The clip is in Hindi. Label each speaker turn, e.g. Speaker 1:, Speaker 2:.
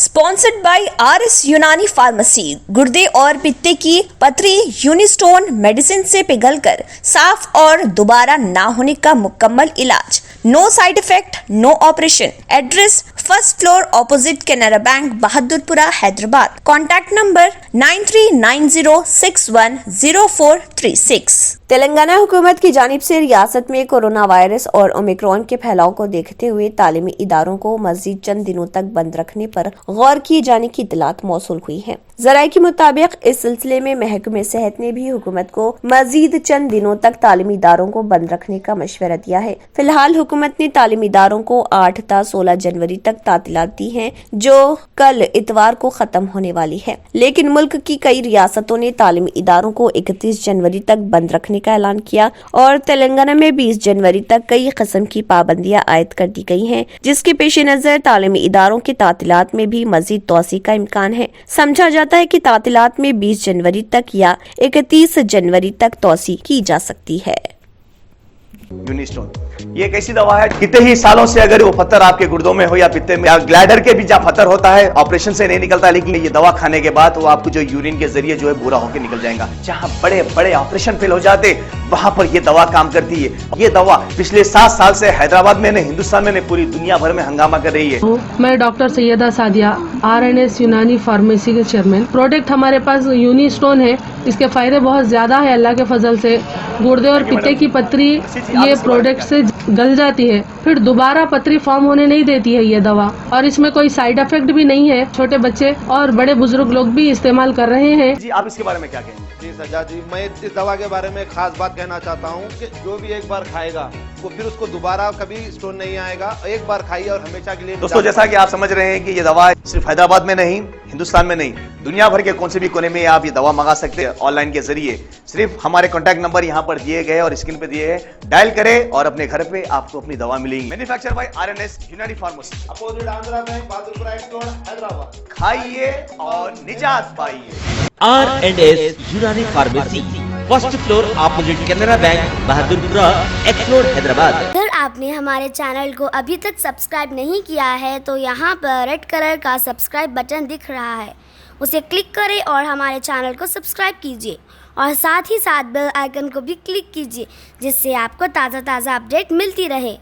Speaker 1: स्पॉन्सर्ड बाय RS यूनानी फार्मेसी। गुर्दे और पित्ते की पथरी यूनिस्टोन मेडिसिन से पिघलकर साफ और दोबारा ना होने का मुकम्मल इलाज। No side effect, no operation. Address first floor opposite Canara bank, Bahadurpura, Hyderabad. Contact number 9390610436। Telangana हुकूमत की जानिब से रियासत में कोरोना वायरस और ओमिक्रॉन के फैलाव को देखते हुए तालीमी इदारों को मजीद चंद दिनों तक बंद रखने पर गौर किए जाने की इत्तलात मौसूल हुई है। जराये के मुताबिक इस सिलसिले में महकमे सेहत ने भी हुकूमत को मजीद चंद दिनों तक तालीमी इदारों को बंद रखने का मशवरा दिया है। फिलहाल हुकूमत ने तालीमी इदारों को 8 ता 16 जनवरी तक तातीलात दी हैं, जो कल इतवार को खत्म होने वाली है। लेकिन मुल्क की कई रियासतों ने तालीमी इदारों को 31 जनवरी तक बंद रखने का ऐलान किया और तेलंगाना में 20 जनवरी तक कई किस्म की पाबंदियां आयद कर दी गई हैं, जिसके पेश नजर तालीमी इदारों के तातीलात में भी मजीद तोसी का इम्कान है। समझा जाता है कि तातीलात में 20 जनवरी तक या 31 जनवरी तक तोसी की जा सकती है।
Speaker 2: यूनिस्टोन ये एक ऐसी दवा है, कितने ही सालों से अगर वो पत्थर आपके गुर्दों में हो या पित्ते में या ग्लैडर के भी जहाँ पत्थर होता है, ऑपरेशन से नहीं निकलता, लेकिन ये दवा खाने के बाद वो आपको जो यूरिन के जरिए जो है बुरा होकर निकल जाएगा। जहाँ बड़े बड़े ऑपरेशन फेल हो जाते वहां पर ये दवा काम करती है। ये दवा पिछले 7 साल से हैदराबाद में नहीं, हिंदुस्तान में नहीं, पूरी दुनिया भर में हंगामा कर रही है।
Speaker 3: मैं डॉक्टर सैयदा सादिया, RNS यूनानी फार्मेसी के चेयरमैन। प्रोडक्ट हमारे पास यूनिस्टोन है, इसके फायदे बहुत ज्यादा है अल्लाह के फजल से। गुर्दे और पित्ते की पथरी ये प्रोडक्ट से गल जाती है, फिर दोबारा पथरी फॉर्म होने नहीं देती है ये दवा, और इसमें कोई साइड इफेक्ट भी नहीं है। छोटे बच्चे और बड़े बुजुर्ग लोग भी इस्तेमाल कर रहे हैं।
Speaker 2: जी आप इसके बारे में क्या कहेंगे?
Speaker 4: जी सज्जाद जी, मैं इस दवा के बारे में खास बात कहना चाहता हूँ कि जो भी एक बार खाएगा वो फिर उसको दोबारा कभी स्टोन नहीं आएगा। एक बार खाइए और हमेशा के लिए।
Speaker 2: दोस्तों जैसा कि आप समझ रहे हैं कि ये दवा सिर्फ हैदराबाद में नहीं, हिंदुस्तान में नहीं, दुनिया भर के कौन से भी कोने में आप ये दवा मंगा सकते हैं ऑनलाइन के जरिए। सिर्फ हमारे कॉन्टैक्ट नंबर यहाँ पर दिए गए और स्क्रीन पे दिए हैं, डायल करें और अपने घर पे आपको अपनी दवा मिलेगी। मैन्युफैक्चर बाय RNS यूनानी pharmacy,
Speaker 4: opposite Andhra bank, Bahadurpura explore, Hyderabad.
Speaker 2: खाइए और निजात पाइए।
Speaker 5: RNS यूनानी pharmacy, first floor opposite Canara bank, Bahadurpura explore, Hyderabad.
Speaker 6: अगर आपने हमारे चैनल को अभी तक सब्सक्राइब नहीं किया है तो यहाँ पर रेड कलर का सब्सक्राइब बटन दिख रहा है, उसे क्लिक करें और हमारे चैनल को सब्सक्राइब कीजिए और साथ ही साथ बेल आइकन को भी क्लिक कीजिए, जिससे आपको ताज़ा अपडेट मिलती रहे।